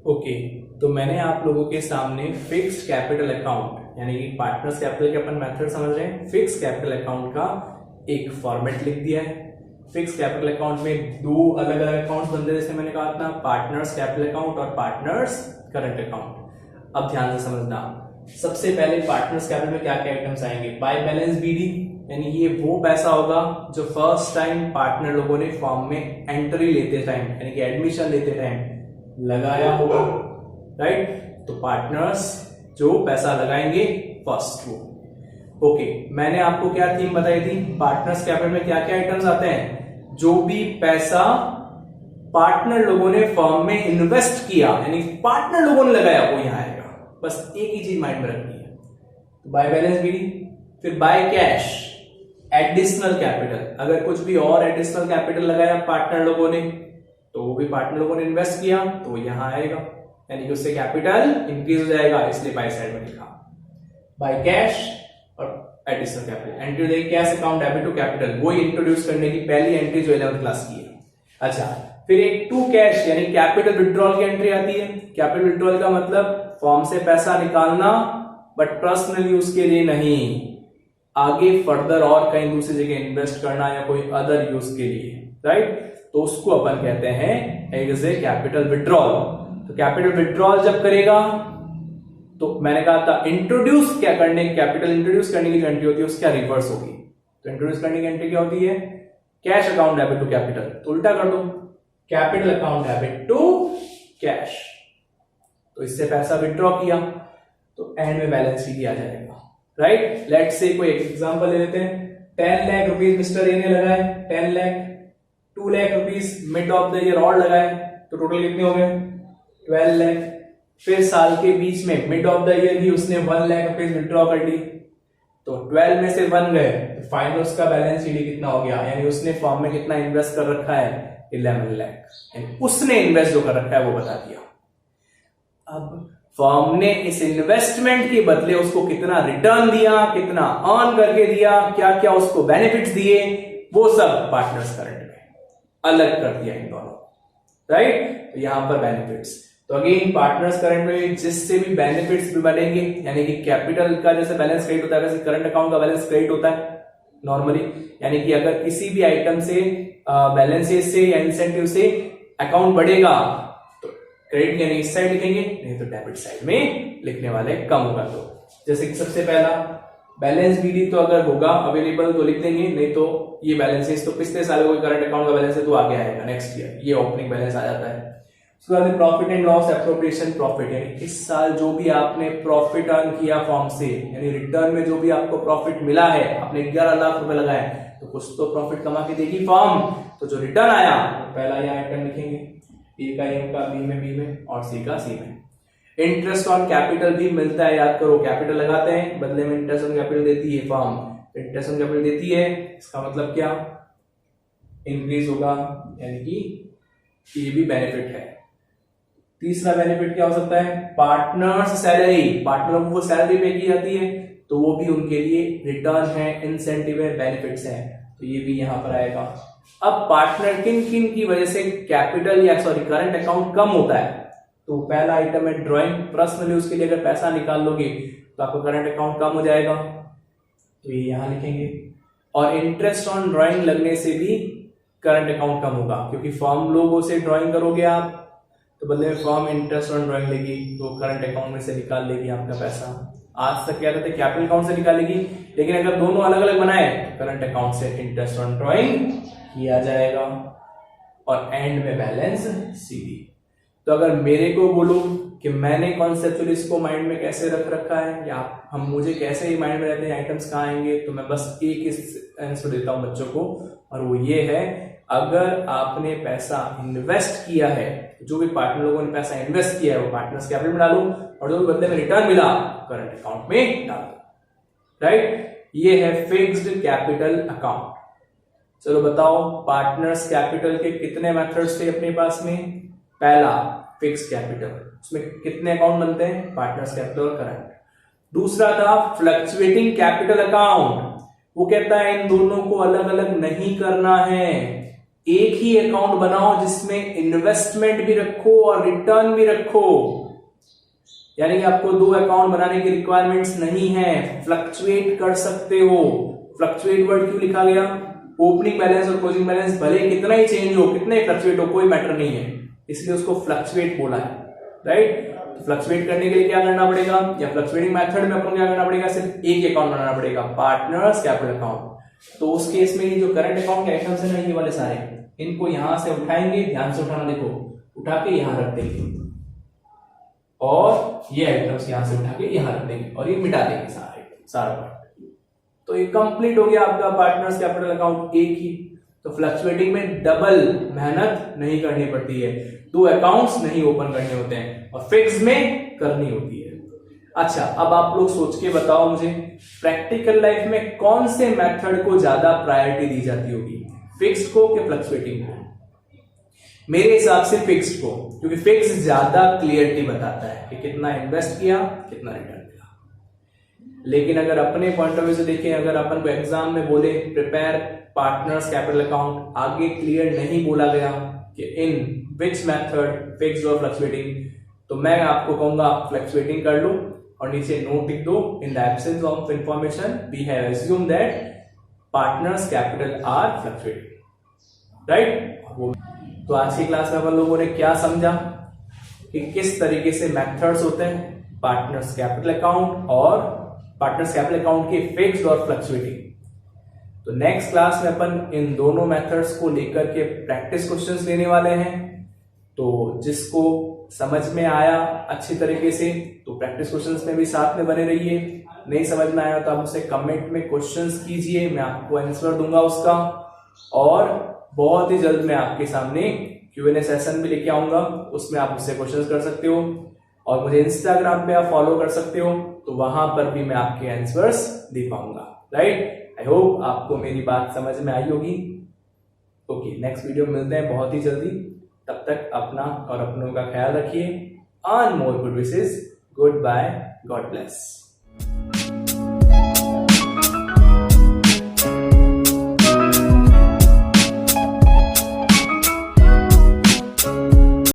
Okay, तो मैंने आप लोगों के सामने फिक्स्ड कैपिटल अकाउंट यानी कि पार्टनर्स कैपिटल के अपन मेथड समझ रहे हैं, फिक्स्ड कैपिटल अकाउंट का एक फॉर्मेट लिख दिया है। फिक्स्ड कैपिटल अकाउंट में दो अलग अलग अकाउंट्स बनते हैं, जैसे मैंने कहा था पार्टनर्स कैपिटल अकाउंट और पार्टनर्स करंट अकाउंट। अब ध्यान से समझना, सबसे पहले पार्टनर्स कैपिटल में क्या क्या आइटम्स आएंगे। बाय बैलेंस बीडी यानी ये वो पैसा होगा जो फर्स्ट टाइम पार्टनर लोगों ने फॉर्म में एंट्री लेते टाइम यानी कि एडमिशन लेते टाइम लगाया होगा, राइट। तो पार्टनर्स जो पैसा लगाएंगे फर्स्ट वो। ओके, मैंने आपको क्या थीम बताई थी, पार्टनर्स कैपिटल में क्या क्या आइटम्स आते हैं, जो भी पैसा पार्टनर लोगों ने फर्म में इन्वेस्ट किया यानी पार्टनर लोगों ने लगाया वो यहां आएगा। बस एक ही चीज माइंड में रखनी है, तो बाय बैलेंस बीडी, फिर बाय कैश एडिशनल कैपिटल, अगर कुछ भी और एडिशनल कैपिटल लगाया पार्टनर लोगों ने तो वो भी पार्टनर लोगों ने इन्वेस्ट किया तो यहां आएगा, यानी कि उससे कैपिटल इंक्रीज हो जाएगा, इसलिए बाय साइड में लिखा बाय कैश और एडिशनल कैपिटल। एंट्री देगी cash account debit to capital, वो इंट्रोड्यूस करने की पहली एंट्री जो 11th क्लास की है। अच्छा, फिर एक टू कैश यानी कैपिटल विड्रॉल की एंट्री आती है। कैपिटल विड्रॉल का मतलब फॉर्म से पैसा निकालना बट पर्सनल यूज के लिए नहीं, आगे फर्दर और कहीं दूसरी जगह इन्वेस्ट करना या कोई अदर यूज के लिए, राइट। तो उसको अपन कहते हैं एज ए कैपिटल विड्रॉल। तो कैपिटल विड्रॉल जब करेगा तो मैंने कहा था इंट्रोड्यूस क्या करने, कैपिटल इंट्रोड्यूस करने की जो एंट्री होती है उसका रिवर्स होगी। तो इंट्रोड्यूस करने की एंट्री क्या होती है, cash account debit to capital, तो उल्टा कर दो, capital account debit to cash. तो इससे पैसा विड्रॉ किया तो एंड में बैलेंस शीट आ जाएगा, राइट। लेट्स से कोई एग्जांपल ले लेते हैं, 10 लाख रुपीज मिस्टर ए ने लगाए, 10 lakh, 2 lakh rupees mid of the year और लगाए, तो टोटल कितने हो गए 12 लाख। फिर साल के बीच में मिड ऑफ द ईयर ही उसने 1 लाख रुपीज विड्रॉ कर ली, तो 12 में से 1 गए, तो फाइनल उसका बैलेंस शीट कितना हो गया, यानी उसने फॉर्म में कितना इन्वेस्ट कर रखा है 11 लाख, यानी उसने इन्वेस्ट जो कर रखा है वो बता दिया। अब फर्म ने इस इन्वेस्टमेंट के बदले उसको कितना रिटर्न दिया, कितना अर्न करके दिया, क्या क्या उसको बेनिफिट्स दिए, वो सब पार्टनर्स करंट में अलग कर दिया इन दोनों, राइट। तो यहां पर बेनिफिट्स, तो अगेन पार्टनर्स करंट में जिससे भी बेनिफिट्स भी बनेंगे, यानी कि कैपिटल का जैसे बैलेंस क्रेडिट होता है वैसे करंट अकाउंट का बैलेंस क्रेडिट होता है नॉर्मली, यानी कि अगर किसी भी आइटम से बैलेंसेस से या इंसेंटिव से अकाउंट बढ़ेगा तो क्रेडिट यानी इस साइड लिखेंगे, नहीं तो डेबिट साइड में लिखने वाले कम होगा। तो जैसे कि सबसे पहला बैलेंस बीडी तो अगर होगा अवेलेबल तो लिख देंगे, नहीं तो ये बैलेंसेस तो पिछले साल कोई करंट अकाउंट का बैलेंस है तो आगे आएगा नेक्स्ट ईयर, ये ओपनिंग बैलेंस आ जाता है। उसके बाद profit and loss appropriation profit, यानी इस साल जो भी आपने प्रॉफिट अर्न किया फॉर्म से, यानी रिटर्न में जो भी आपको प्रॉफिट मिला है, आपने 11 लाख रुपए लगाए तो कुछ तो प्रॉफिट कमा के देगी फॉर्म, तो जो रिटर्न आया तो पहला यहाँ आइटम लिखेंगे, ए का एम का बी में और सी का सी में। इंटरेस्ट ऑन कैपिटल भी मिलता है, याद करो कैपिटल लगाते हैं बदले में इंटरेस्ट ऑन कैपिटल देती है फॉर्म, इंटरेस्ट ऑन कैपिटल देती है, इसका मतलब क्या इंक्रीज होगा, यानी कि ये भी बेनिफिट है। तीसरा बेनिफिट क्या हो सकता है, पार्टनर्स सैलरी, पार्टनर को सैलरी पे की जाती है तो वो भी उनके लिए रिटर्न है, इंसेंटिव है, बेनिफिट्स है, तो ये भी यहां पर आएगा। अब पार्टनर किन किन की वजह से कैपिटल या सॉरी करंट अकाउंट कम होता है, तो पहला आइटम है ड्राइंग, पर्सनल यूज के लिए अगर पैसा निकाल लोगे तो आपका करंट अकाउंट कम हो जाएगा, तो ये यहां लिखेंगे। और इंटरेस्ट ऑन ड्राइंग लगने से भी करंट अकाउंट कम होगा, क्योंकि फॉर्म लोगों से ड्राइंग करोगे आप तो बदले में फॉर्म इंटरेस्ट ऑन ड्राइंग लेगी तो करंट अकाउंट में से निकाल लेगी आपका पैसा। आज तक क्या कहते हैं कैपिटल अकाउंट से निकालेगी, लेकिन अगर दोनों अलग अलग बनाए तो करंट अकाउंट से इंटरेस्ट ऑन ड्राइंग किया जाएगा और एंड में बैलेंस सीधी। तो अगर मेरे को बोलो कि मैंने कॉन्सेप्चुअली इसको माइंड में कैसे रख रखा है या हम मुझे कैसे ही माइंड में रहते हैं आइटम्स कहाँ आएंगे, तो मैं बस एक आंसर देता हूं बच्चों को, और वो ये है अगर आपने पैसा इन्वेस्ट किया है, जो भी पार्टनर लोगों ने पैसा इन्वेस्ट किया है वो पार्टनर्स कैपिटल में डालो, और जो भी बदले में रिटर्न मिला करंट अकाउंट में डालो, राइट। ये है फिक्स्ड कैपिटल अकाउंट। चलो बताओ पार्टनर्स कैपिटल के कितने मेथड्स थे अपने पास में, पहला फिक्स्ड कैपिटल, उसमें कितने अकाउंट बनते हैं, पार्टनर्स कैपिटल और करंट। दूसरा था फ्लक्चुएटिंग कैपिटल अकाउंट, वो कहता है इन दोनों को अलग अलग नहीं करना है, एक ही अकाउंट बनाओ जिसमें इन्वेस्टमेंट भी रखो और रिटर्न भी रखो। यानी कि आपको दो अकाउंट बनाने की रिक्वायरमेंट्स नहीं है, फ्लक्चुएट कर सकते हो। फ्लक्चुएट वर्ड क्यों लिखा गया? ओपनिंग बैलेंस और क्लोजिंग बैलेंस भले कितना ही चेंज हो, कितना ही फ्लक्चुएट हो, कोई मैटर नहीं है, इसलिए उसको फ्लक्चुएट बोला है, राइट। फ्लक्चुएट करने के लिए क्या करना पड़ेगा, या फ्लक्चुएटिंग मेथड में अपन क्या करना पड़ेगा, सिर्फ एक अकाउंट बनाना पड़ेगा, पार्टनर्स कैपिटल अकाउंट। तो उस केस में ये जो करंट अकाउंट के आइटम्स है ना, ये वाले सारे, इनको यहां से उठाएंगे, ध्यान से उठाना, देखो उठा के यहां रख देंगे, और ये आइटम्स यहां से उठा के यहां रख देंगे, और ये मिटा देंगे सारा पार्ट। तो ये कंप्लीट हो गया आपका पार्टनर्स कैपिटल अकाउंट एक ही। तो फ्लक्चुएटिंग में डबल मेहनत नहीं करनी पड़ती है, दो अकाउंट्स नहीं ओपन करने होते हैं, और फिक्स में करनी होती है। अच्छा, अब आप लोग सोच के बताओ मुझे, प्रैक्टिकल लाइफ में कौन से मेथड को ज्यादा प्रायोरिटी दी जाती होगी, फिक्स्ड को कि फ्लक्चुएटिंग को? मेरे हिसाब से फिक्स्ड को, क्योंकि फिक्स ज्यादा क्लियरिटी बताता है कि कितना इन्वेस्ट किया, कितना रिटर्न मिला। लेकिन अगर अपने पॉइंट ऑफ व्यू से देखें, अगर अपन को एग्जाम में बोले प्रिपेयर पार्टनर्स कैपिटल अकाउंट, आगे क्लियर नहीं बोला गया कि इन विच मेथड फिक्स्ड और फ्लक्चुएटिंग, तो मैं आपको कहूंगा फ्लक्चुएटिंग कर लो, और नीचे नोट लिख दो, in the absence of information we have assumed that partners capital are fluctuating, right. तो आज की क्लास में अपन लोगों ने क्या समझा कि किस तरीके से मेथड्स होते हैं पार्टनर्स कैपिटल अकाउंट और पार्टनर्स कैपिटल अकाउंट के फिक्स्ड और फ्लक्चुएटिंग। तो नेक्स्ट क्लास में अपन इन दोनों मेथड्स को लेकर के प्रैक्टिस क्वेश्चंस लेने वाले हैं। तो जिसको समझ में आया अच्छी तरीके से, तो प्रैक्टिस क्वेश्चंस में भी साथ में बने रहिए। नहीं समझ में आया तो आप मुझसे कमेंट में क्वेश्चंस कीजिए, मैं आपको आंसर दूंगा उसका, और बहुत ही जल्द मैं आपके सामने Q&A सेशन भी लेके आऊंगा, उसमें आप मुझसे क्वेश्चंस कर सकते हो, और मुझे इंस्टाग्राम पे आप फॉलो कर सकते हो, तो वहां पर भी मैं आपके आंसर्स दे पाऊंगा, राइट। आई होप आपको मेरी बात समझ में आई होगी। ओके, नेक्स्ट वीडियो मिलते हैं बहुत ही जल्दी, तब तक अपना और अपनों का ख्याल रखिए। Earn more good wishes, goodbye, God bless.